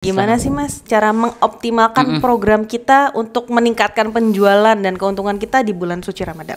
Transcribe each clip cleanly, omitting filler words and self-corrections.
Gimana sih Mas cara mengoptimalkan program kita untuk meningkatkan penjualan dan keuntungan kita di bulan suci Ramadan?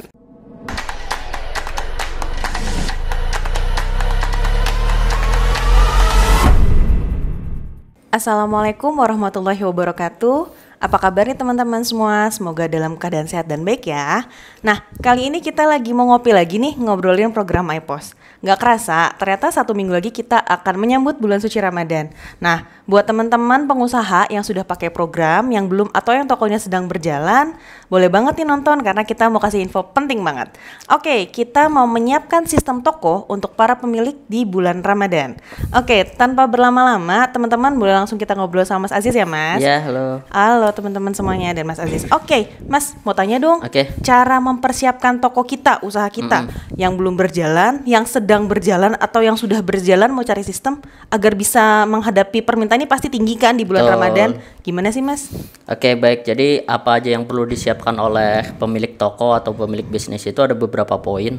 Assalamualaikum warahmatullahi wabarakatuh. Apa kabar nih teman-teman semua? Semoga dalam keadaan sehat dan baik ya. Nah, kali ini kita lagi mau ngopi lagi nih, ngobrolin program iPos. Gak kerasa, ternyata 1 minggu lagi kita akan menyambut bulan suci Ramadan. Nah, buat teman-teman pengusaha yang sudah pakai program, yang belum atau yang tokonya sedang berjalan, boleh banget nih nonton karena kita mau kasih info penting banget. Oke, kita mau menyiapkan sistem toko untuk para pemilik di bulan Ramadan. Oke, tanpa berlama-lama, teman-teman boleh langsung kita ngobrol sama Mas Aziz ya, Mas? Ya, halo. Halo teman-teman semuanya dan Mas Aziz. Oke, Mas mau tanya dong, cara mempersiapkan toko kita, usaha kita yang belum berjalan, yang sedang berjalan atau yang sudah berjalan mau cari sistem agar bisa menghadapi permintaan ini pasti tinggi kan di bulan Ramadan. Gimana sih Mas? Oke, baik. Jadi apa aja yang perlu disiapkan oleh pemilik toko atau pemilik bisnis itu ada beberapa poin.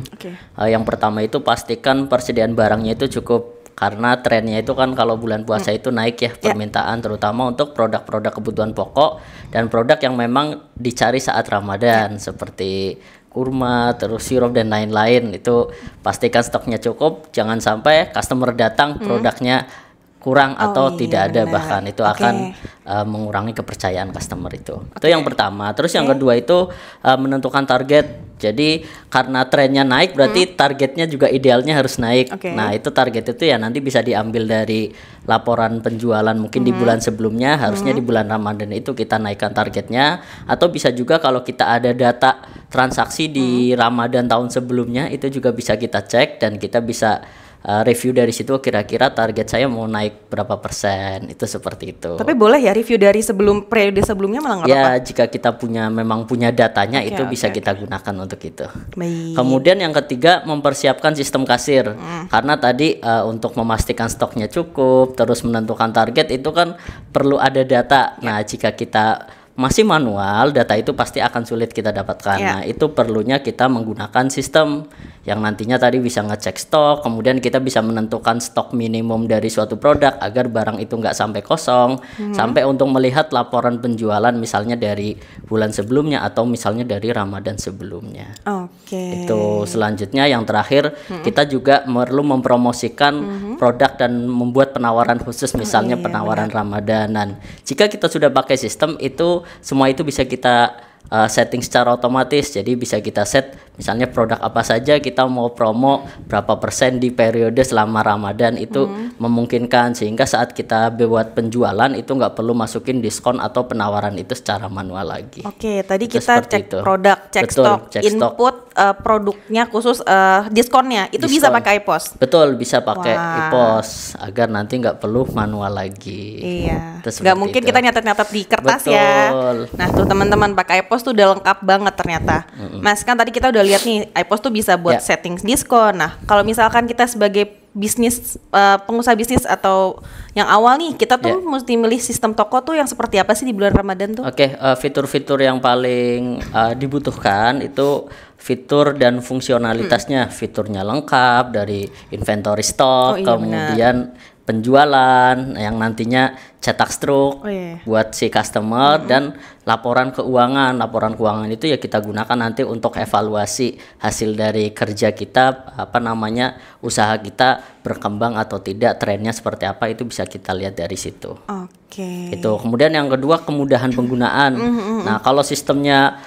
Yang pertama itu pastikan persediaan barangnya itu cukup. Karena trennya itu kan kalau bulan puasa itu naik ya permintaan, terutama untuk produk-produk kebutuhan pokok dan produk yang memang dicari saat Ramadan seperti kurma, terus sirup dan lain-lain. Itu pastikan stoknya cukup, jangan sampai customer datang produknya kurang atau tidak ada, bahkan itu akan mengurangi kepercayaan customer itu. Itu yang pertama. Terus yang kedua itu menentukan target. Jadi karena trennya naik berarti targetnya juga idealnya harus naik. Nah, itu target itu ya nanti bisa diambil dari laporan penjualan mungkin di bulan sebelumnya, harusnya di bulan Ramadan itu kita naikkan targetnya, atau bisa juga kalau kita ada data transaksi di Ramadan tahun sebelumnya itu juga bisa kita cek dan kita bisa review dari situ kira-kira target saya mau naik berapa persen, itu seperti itu. Tapi boleh ya review dari periode sebelumnya malah nggak apa-apa? Ya, jika kita memang punya datanya itu bisa kita gunakan untuk itu. Baik. Kemudian yang ketiga mempersiapkan sistem kasir. Karena tadi untuk memastikan stoknya cukup, terus menentukan target itu kan perlu ada data. Nah, jika kita masih manual, data itu pasti akan sulit kita dapatkan. Nah, itu perlunya kita menggunakan sistem yang nantinya tadi bisa ngecek stok, kemudian kita bisa menentukan stok minimum dari suatu produk agar barang itu nggak sampai kosong, sampai untuk melihat laporan penjualan misalnya dari bulan sebelumnya atau misalnya dari Ramadan sebelumnya. Itu selanjutnya yang terakhir kita juga perlu mempromosikan produk dan membuat penawaran khusus, misalnya penawaran Ramadanan. Jika kita sudah pakai sistem itu semua itu bisa kita setting secara otomatis. Jadi bisa kita set misalnya produk apa saja kita mau promo berapa persen di periode selama Ramadan, itu memungkinkan sehingga saat kita buat penjualan itu nggak perlu masukin diskon atau penawaran itu secara manual lagi. Tadi itu kita cek produk, cek stok, input produknya khusus diskonnya itu bisa pakai iPos. Betul, bisa pakai iPos agar nanti nggak perlu manual lagi. Iya. Nggak mungkin kita nyatet-nyatet di kertas ya. Nah tuh teman-teman, pakai iPos tuh udah lengkap banget ternyata. Mas, kan tadi kita udah lihat nih iPos tuh bisa buat setting diskon. Nah kalau misalkan kita sebagai bisnis pengusaha bisnis atau yang awal nih, kita tuh mesti milih sistem toko tuh yang seperti apa sih di bulan Ramadan tuh? Fitur-fitur yang paling dibutuhkan itu fitur dan fungsionalitasnya. Fiturnya lengkap dari inventory stock, kemudian penjualan yang nantinya cetak struk buat si customer, dan laporan keuangan. Laporan keuangan itu ya kita gunakan nanti untuk evaluasi hasil dari kerja kita, usaha kita berkembang atau tidak, trennya seperti apa, itu bisa kita lihat dari situ. Itu. Kemudian yang kedua kemudahan penggunaan. Nah, kalau sistemnya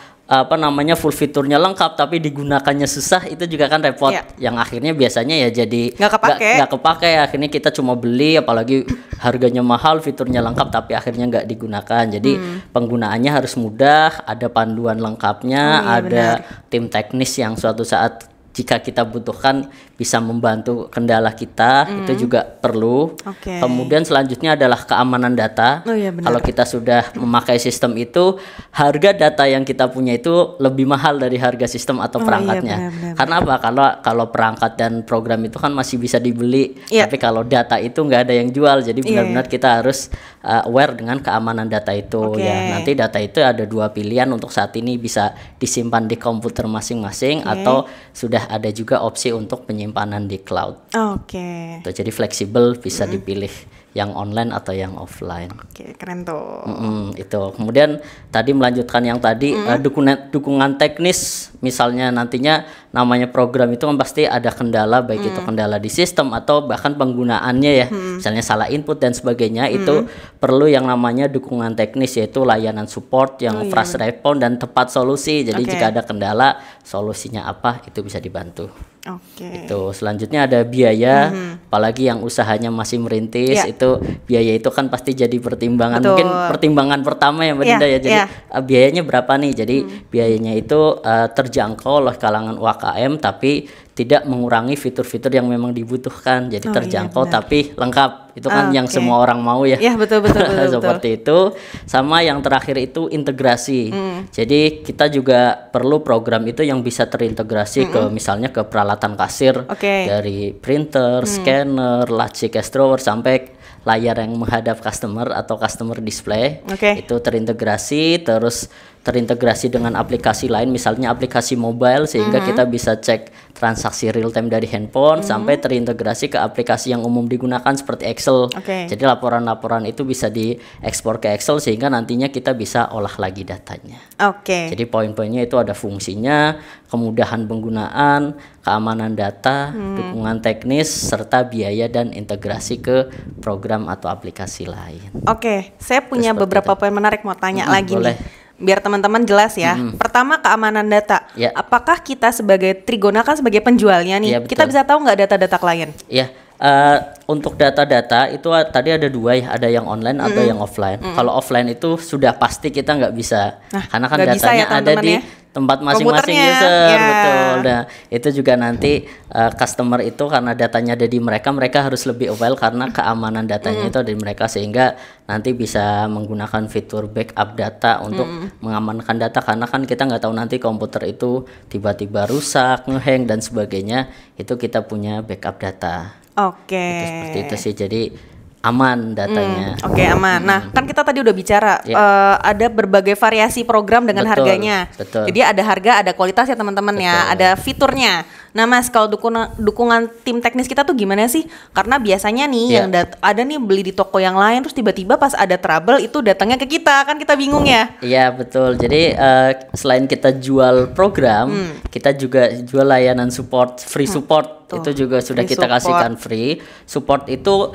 full fiturnya lengkap tapi digunakannya susah, itu juga kan repot. Yang akhirnya biasanya ya jadi nggak kepake. Akhirnya kita cuma beli, apalagi harganya mahal, fiturnya lengkap tapi akhirnya nggak digunakan. Jadi penggunaannya harus mudah, ada panduan lengkapnya, ada tim teknis yang suatu saat jika kita butuhkan bisa membantu kendala kita, itu juga perlu. Kemudian selanjutnya adalah keamanan data. Kalau kita sudah memakai sistem itu, harga data yang kita punya itu lebih mahal dari harga sistem atau perangkatnya. Karena apa? Kalau perangkat dan program itu kan masih bisa dibeli, tapi kalau data itu nggak ada yang jual. Jadi benar-benar kita harus aware dengan keamanan data itu. Ya, nanti data itu ada 2 pilihan untuk saat ini, bisa disimpan di komputer masing-masing atau sudah ada juga opsi untuk penyimpanan di cloud. Jadi fleksibel, bisa dipilih yang online atau yang offline. Oke, keren tuh. Itu. Kemudian tadi melanjutkan yang tadi dukungan teknis, misalnya nantinya namanya program itu kan pasti ada kendala, baik itu kendala di sistem atau bahkan penggunaannya ya, misalnya salah input dan sebagainya, itu perlu yang namanya dukungan teknis, yaitu layanan support yang fast response dan tepat solusi. Jadi jika ada kendala, solusinya apa itu bisa dibantu. Itu selanjutnya ada biaya, apalagi yang usahanya masih merintis, itu biaya itu kan pasti jadi pertimbangan. Mungkin pertimbangan pertama ya Mbak Dinda ya. Jadi biayanya berapa nih? Jadi biayanya itu terjangkau oleh kalangan UMKM tapi tidak mengurangi fitur-fitur yang memang dibutuhkan. Jadi terjangkau tapi lengkap. Itu kan yang semua orang mau ya. Iya, betul. Seperti itu. Sama yang terakhir itu integrasi. Jadi kita juga perlu program itu yang bisa terintegrasi ke misalnya ke peralatan kasir, dari printer, scanner, laci cash drawer sampai layar yang menghadap customer atau customer display. Itu terintegrasi, terus terintegrasi dengan aplikasi lain, misalnya aplikasi mobile, sehingga kita bisa cek transaksi real time dari handphone, sampai terintegrasi ke aplikasi yang umum digunakan seperti Excel. Jadi laporan-laporan itu bisa diekspor ke Excel sehingga nantinya kita bisa olah lagi datanya. Jadi poin-poinnya itu ada fungsinya, kemudahan penggunaan, keamanan data, dukungan teknis, serta biaya dan integrasi ke program atau aplikasi lain. Saya punya beberapa poin menarik mau tanya lagi nih, biar teman-teman jelas ya. Pertama, keamanan data. Apakah kita sebagai Trigona kan sebagai penjualnya nih, kita bisa tahu nggak data-data klien? Untuk data-data itu tadi ada dua ya, ada yang online, ada yang offline. Kalau offline itu sudah pasti kita nggak bisa, karena kan datanya ada di tempat masing-masing user, betul. Nah, itu juga nanti customer itu karena datanya ada di mereka harus lebih aware karena keamanan datanya itu ada di mereka, sehingga nanti bisa menggunakan fitur backup data untuk mengamankan data, karena kan kita nggak tahu nanti komputer itu tiba-tiba rusak, ngehang dan sebagainya, itu kita punya backup data. Itu seperti itu sih, jadi aman datanya. Aman. Nah, kan kita tadi udah bicara ada berbagai variasi program dengan harganya. Jadi ada harga, ada kualitas ya teman-teman ya, ada fiturnya. Nah Mas, kalau dukungan tim teknis kita tuh gimana sih? Karena biasanya nih yang ada nih beli di toko yang lain, terus tiba-tiba pas ada trouble itu datangnya ke kita, kan kita bingung ya. Iya betul. Jadi selain kita jual program, kita juga jual layanan support, free support. Itu juga sudah kita kasihkan free support. Itu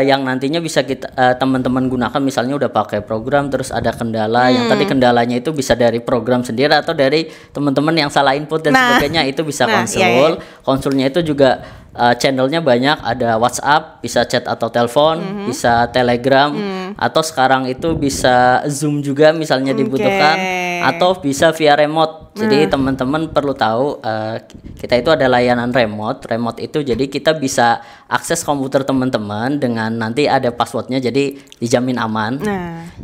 yang nantinya bisa kita teman-teman gunakan, misalnya udah pakai program terus ada kendala, yang tadi kendalanya itu bisa dari program sendiri atau dari teman-teman yang salah input dan sebagainya, itu bisa konsul. Konsulnya itu juga channelnya banyak, ada WhatsApp, bisa chat atau telepon, bisa Telegram, atau sekarang itu bisa Zoom juga misalnya dibutuhkan, atau bisa via remote. Jadi teman-teman perlu tahu kita itu ada layanan remote itu, jadi kita bisa akses komputer teman-teman dengan nanti ada passwordnya, jadi dijamin aman.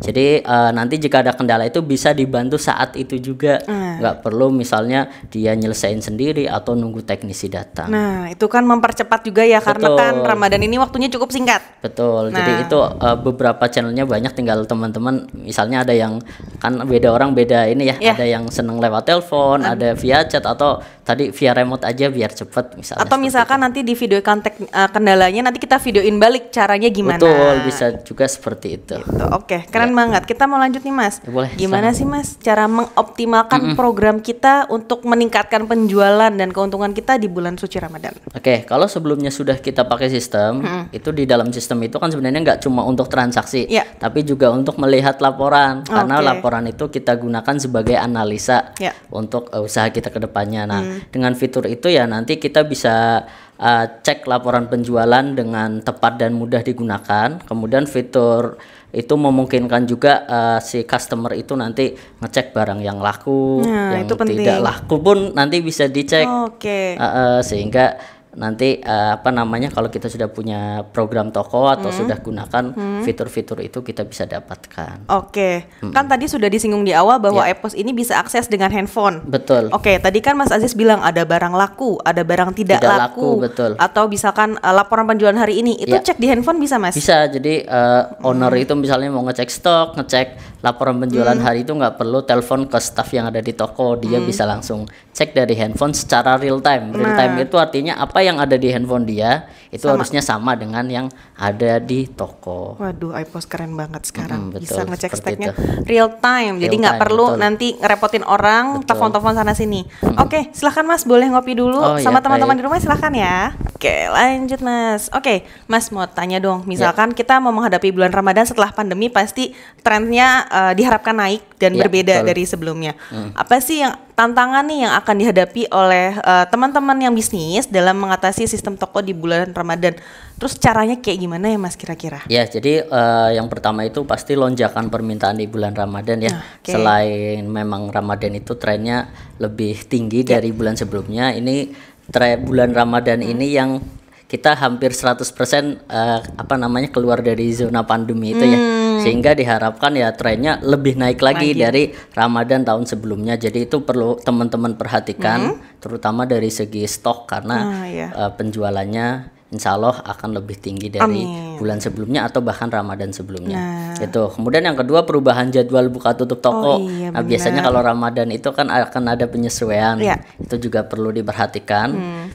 Jadi nanti jika ada kendala itu bisa dibantu saat itu juga, nggak perlu misalnya dia nyelesain sendiri atau nunggu teknisi datang. Nah itu kan mempercepat juga ya, karena kan Ramadan ini waktunya cukup singkat. Betul. Jadi itu beberapa channelnya banyak, tinggal teman-teman misalnya ada yang kan beda orang beda ini ya, ada yang seneng lewat telepon, ada via chat, atau tadi via remote aja biar cepet misalnya. Atau misalkan nanti di video kendalanya nanti kita videoin balik caranya gimana. Betul, bisa juga seperti itu. Keren banget. Kita mau lanjut nih Mas. Boleh. Gimana sih Mas cara mengoptimalkan program kita untuk meningkatkan penjualan dan keuntungan kita di bulan suci Ramadan? Kalau sebelumnya sudah kita pakai sistem, itu di dalam sistem itu kan sebenarnya nggak cuma untuk transaksi, tapi juga untuk melihat laporan, karena laporan itu kita gunakan sebagai analisa untuk usaha kita ke depannya. Nah, dengan fitur itu ya nanti kita bisa cek laporan penjualan dengan tepat dan mudah digunakan. Kemudian fitur itu memungkinkan juga si customer itu nanti ngecek barang yang laku, yang tidak laku pun nanti bisa dicek. Sehingga nanti kalau kita sudah punya program toko atau sudah gunakan fitur-fitur itu, kita bisa dapatkan. Kan tadi sudah disinggung di awal bahwa iPos ini bisa akses dengan handphone. Betul. Tadi kan Mas Aziz bilang ada barang laku, ada barang tidak laku. Betul. Atau misalkan laporan penjualan hari ini itu cek di handphone bisa Mas? Bisa. Jadi owner itu misalnya mau ngecek stok, ngecek laporan penjualan hari itu nggak perlu telepon ke staff yang ada di toko, dia bisa langsung cek dari handphone secara real time. Real time itu artinya apa yang ada di handphone dia itu harusnya sama dengan yang ada di toko. Waduh, iPos keren banget sekarang. Betul, Bisa ngecek seperti speknya itu. real time. Jadi Real nggak time, perlu betul. nanti ngerepotin orang telepon-telepon sana sini. Oke, silahkan Mas, boleh ngopi dulu Oh, sama iya, teman-teman baik. di rumah, silahkan ya. Oke, lanjut Mas. Oke, Mas mau tanya dong. Misalkan kita mau menghadapi bulan Ramadan setelah pandemi, pasti trennya diharapkan naik dan Ya, berbeda betul. dari sebelumnya. Apa sih yang tantangan nih yang akan dihadapi oleh teman-teman yang bisnis dalam mengatasi sistem toko di bulan Ramadan? Terus caranya kayak gimana ya Mas kira-kira? Ya, jadi yang pertama itu pasti lonjakan permintaan di bulan Ramadan ya. Oke. Selain memang Ramadan itu trennya lebih tinggi dari bulan sebelumnya, ini tren bulan Ramadan ini yang kita hampir 100% apa namanya keluar dari zona pandemi itu ya. Sehingga diharapkan ya trennya lebih naik lagi dari Ramadan tahun sebelumnya. Jadi itu perlu teman-teman perhatikan terutama dari segi stok karena penjualannya insya Allah akan lebih tinggi dari bulan sebelumnya atau bahkan Ramadan sebelumnya. Itu. Kemudian yang kedua perubahan jadwal buka tutup toko. Nah, biasanya kalau Ramadan itu kan akan ada penyesuaian. Itu juga perlu diperhatikan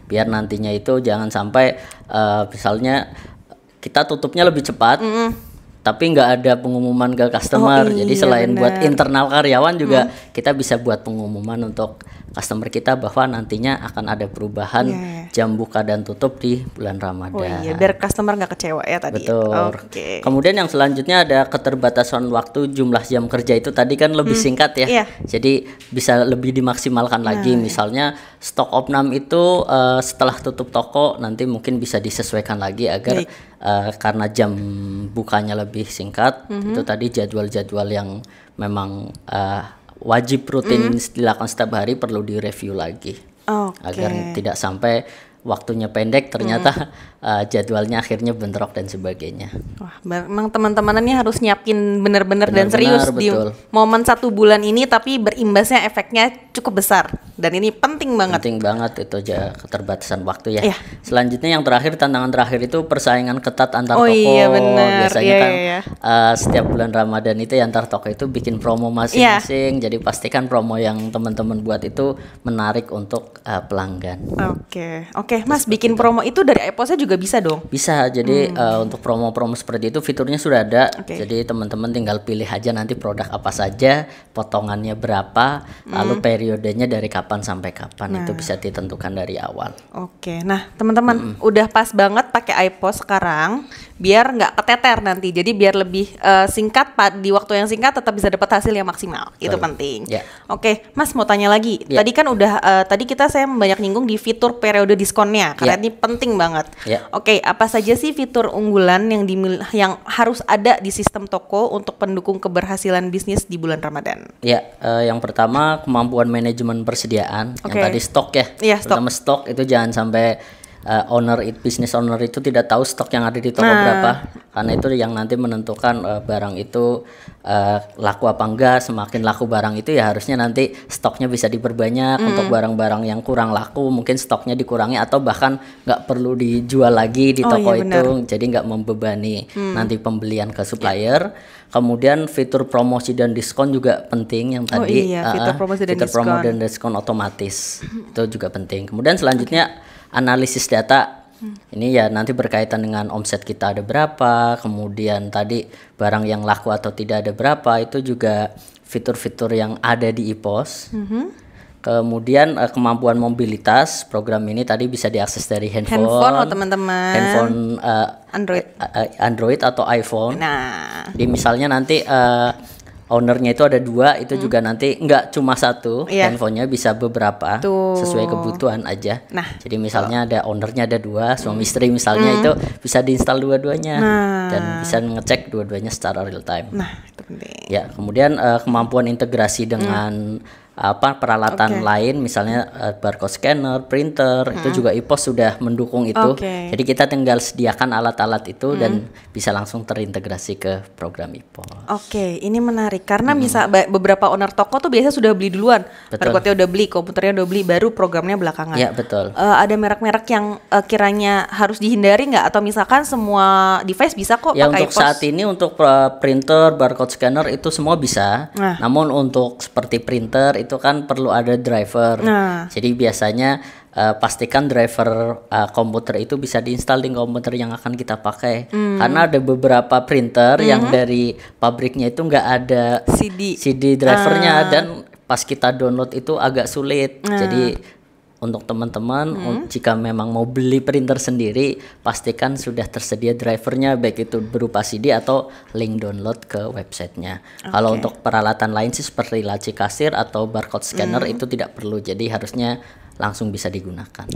biar nantinya itu jangan sampai misalnya kita tutupnya lebih cepat. Tapi nggak ada pengumuman ke customer. Jadi selain buat internal karyawan juga kita bisa buat pengumuman untuk customer kita bahwa nantinya akan ada perubahan jam buka dan tutup di bulan Ramadan. Oh iya, biar customer nggak kecewa ya tadi. Betul. Oke. Kemudian yang selanjutnya ada keterbatasan waktu, jumlah jam kerja itu tadi kan lebih singkat ya. Iya. Jadi bisa lebih dimaksimalkan lagi. Misalnya stok opnam itu setelah tutup toko nanti mungkin bisa disesuaikan lagi agar karena jam bukanya lebih singkat. Itu tadi jadwal-jadwal yang memang wajib rutin dilakukan setiap hari perlu direview lagi agar tidak sampai waktunya pendek ternyata jadwalnya akhirnya bentrok dan sebagainya. Wah, memang teman-teman ini harus nyiapin bener-bener dan Benar-benar, serius di betul. momen 1 bulan ini, tapi berimbasnya efeknya cukup besar dan ini penting banget. Penting banget itu aja keterbatasan waktu ya. Iya. Selanjutnya yang terakhir, tantangan terakhir itu persaingan ketat antar Oh toko. iya, benar. Biasanya Iya, kan iya. Setiap bulan Ramadan itu ya antar toko itu bikin promo masing-masing. Jadi pastikan promo yang teman-teman buat itu menarik untuk pelanggan. Oke, Mas, bikin promo itu dari iPosnya juga bisa dong? Bisa, jadi untuk promo-promo seperti itu fiturnya sudah ada. Oke. Jadi teman-teman tinggal pilih aja nanti produk apa saja, potongannya berapa, lalu periodenya dari kapan sampai kapan. Itu bisa ditentukan dari awal. Oke, nah teman-teman udah pas banget pakai iPos sekarang, biar nggak keteter nanti. Jadi biar lebih singkat, di waktu yang singkat tetap bisa dapat hasil yang maksimal. Itu penting. Ya. Oke, Mas mau tanya lagi. Ya. Tadi kan tadi saya banyak nyinggung di fitur periode diskonnya, karena ini penting banget. Ya. Oke, apa saja sih fitur unggulan yang harus ada di sistem toko untuk pendukung keberhasilan bisnis di bulan Ramadan? Ya, yang pertama kemampuan manajemen persediaan. Yang tadi stok ya. Iya, Terutama stok itu jangan sampai business owner itu tidak tahu stok yang ada di toko berapa, karena itu yang nanti menentukan barang itu laku apa enggak. Semakin laku barang itu ya harusnya nanti stoknya bisa diperbanyak. Untuk barang-barang yang kurang laku mungkin stoknya dikurangi atau bahkan nggak perlu dijual lagi di toko itu, jadi nggak membebani nanti pembelian ke supplier. Kemudian fitur promosi dan diskon juga penting yang tadi. Fitur promosi dan fitur promo diskon. dan diskon otomatis itu juga penting. Kemudian selanjutnya analisis data. Ini ya nanti berkaitan dengan omset kita ada berapa, kemudian tadi barang yang laku atau tidak ada berapa, itu juga fitur-fitur yang ada di iPos. Kemudian kemampuan mobilitas, program ini tadi bisa diakses dari handphone Handphone teman-teman. Handphone Android. atau iPhone. Nah, Di misalnya nanti ownernya itu ada 2, itu juga nanti nggak cuma 1 handphonenya, bisa beberapa sesuai kebutuhan aja. Nah, jadi misalnya ada ownernya ada 2 suami istri misalnya, itu bisa diinstal dua-duanya dan bisa ngecek dua-duanya secara real time. Nah, itu penting. Ya, kemudian kemampuan integrasi dengan peralatan lain, misalnya barcode scanner, printer, itu juga IPOS sudah mendukung itu. Jadi kita tinggal sediakan alat-alat itu dan bisa langsung terintegrasi ke program IPOS. Oke, ini menarik karena bisa beberapa owner toko tuh biasa sudah beli duluan, barcode-nya udah beli, komputernya udah beli, baru programnya belakangan. Ya betul. Ada merek-merek yang kiranya harus dihindari nggak, atau misalkan semua device bisa kok ya pakai untuk saat ini untuk printer, barcode scanner itu semua bisa. Namun untuk seperti printer itu kan perlu ada driver. Jadi biasanya pastikan driver komputer itu bisa diinstal di komputer yang akan kita pakai. Karena ada beberapa printer yang dari pabriknya itu nggak ada CD drivernya, dan pas kita download itu agak sulit. Jadi untuk teman-teman jika memang mau beli printer sendiri, pastikan sudah tersedia drivernya, baik itu berupa CD atau link download ke websitenya. Kalau untuk peralatan lain sih seperti laci kasir atau barcode scanner itu tidak perlu, jadi harusnya langsung bisa digunakan.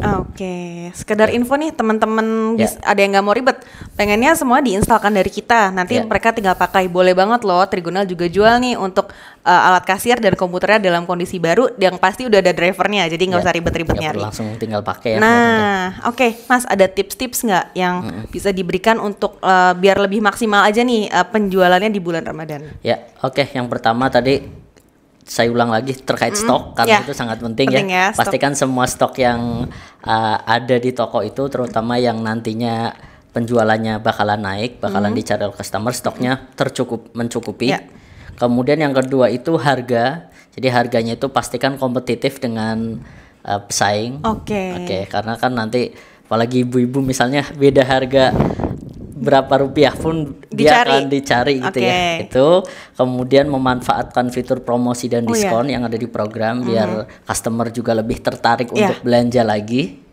Sekedar info nih teman-teman, ada yang nggak mau ribet, pengennya semua diinstalkan dari kita, nanti mereka tinggal pakai, boleh banget loh. Tribunal juga jual nih untuk alat kasir dan komputernya dalam kondisi baru yang pasti udah ada drivernya, jadi nggak usah ribet-ribet nyari. Langsung tinggal pakai ya. Nah, Mas, ada tips-tips nggak yang bisa diberikan untuk biar lebih maksimal aja nih penjualannya di bulan Ramadan? Yang pertama tadi saya ulang lagi terkait stok, karena itu sangat penting ya. Pastikan semua stok yang ada di toko itu, terutama yang nantinya penjualannya bakalan naik, bakalan dicari oleh customer, stoknya mencukupi. Kemudian yang kedua itu harga. Jadi harganya itu pastikan kompetitif dengan pesaing. Karena kan nanti apalagi ibu-ibu misalnya beda harga berapa rupiah pun dia akan dicari gitu ya. Itu kemudian memanfaatkan fitur promosi dan diskon yang ada di program biar customer juga lebih tertarik untuk belanja lagi.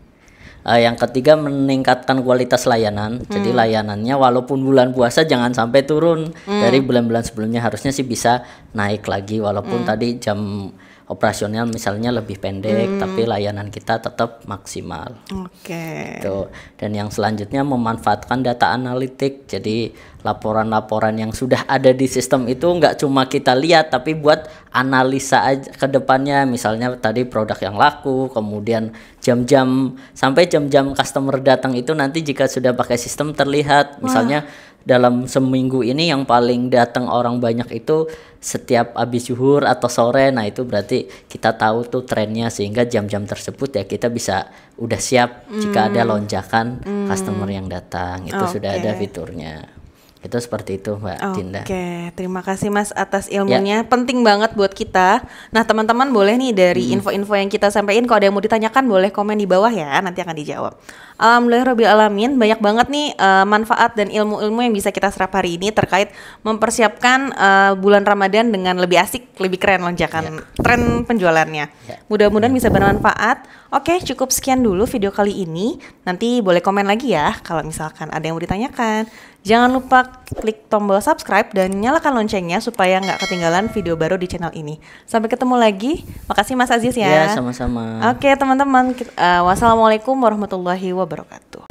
Yang ketiga, meningkatkan kualitas layanan. Jadi layanannya walaupun bulan puasa jangan sampai turun dari bulan-bulan sebelumnya, harusnya sih bisa naik lagi walaupun tadi jam operasional misalnya lebih pendek, tapi layanan kita tetap maksimal. Gitu. Dan yang selanjutnya memanfaatkan data analitik. Jadi laporan-laporan yang sudah ada di sistem itu nggak cuma kita lihat, tapi buat analisa aja ke depannya. Misalnya tadi produk yang laku, kemudian jam-jam sampai jam-jam customer datang itu nanti jika sudah pakai sistem terlihat. Misalnya dalam seminggu ini yang paling datang orang banyak itu setiap habis zuhur atau sore. Nah itu berarti kita tahu tuh trennya, sehingga jam-jam tersebut ya kita bisa udah siap jika ada lonjakan customer yang datang. Itu sudah ada fiturnya. Itu seperti itu Mbak Dinda. Terima kasih Mas atas ilmunya, penting banget buat kita. Nah teman-teman boleh nih dari info-info yang kita sampaikan, kalau ada yang mau ditanyakan boleh komen di bawah ya, nanti akan dijawab. Alhamdulillahirabbil alamin, banyak banget nih manfaat dan ilmu-ilmu yang bisa kita serap hari ini terkait mempersiapkan bulan Ramadan dengan lebih asik, lebih keren lonjakan tren penjualannya. Mudah-mudahan bisa bermanfaat. Cukup sekian dulu video kali ini. Nanti boleh komen lagi ya kalau misalkan ada yang mau ditanyakan. Jangan lupa klik tombol subscribe dan nyalakan loncengnya supaya nggak ketinggalan video baru di channel ini. Sampai ketemu lagi. Makasih Mas Aziz ya. Sama-sama. Teman-teman. Wassalamualaikum warahmatullahi wabarakatuh.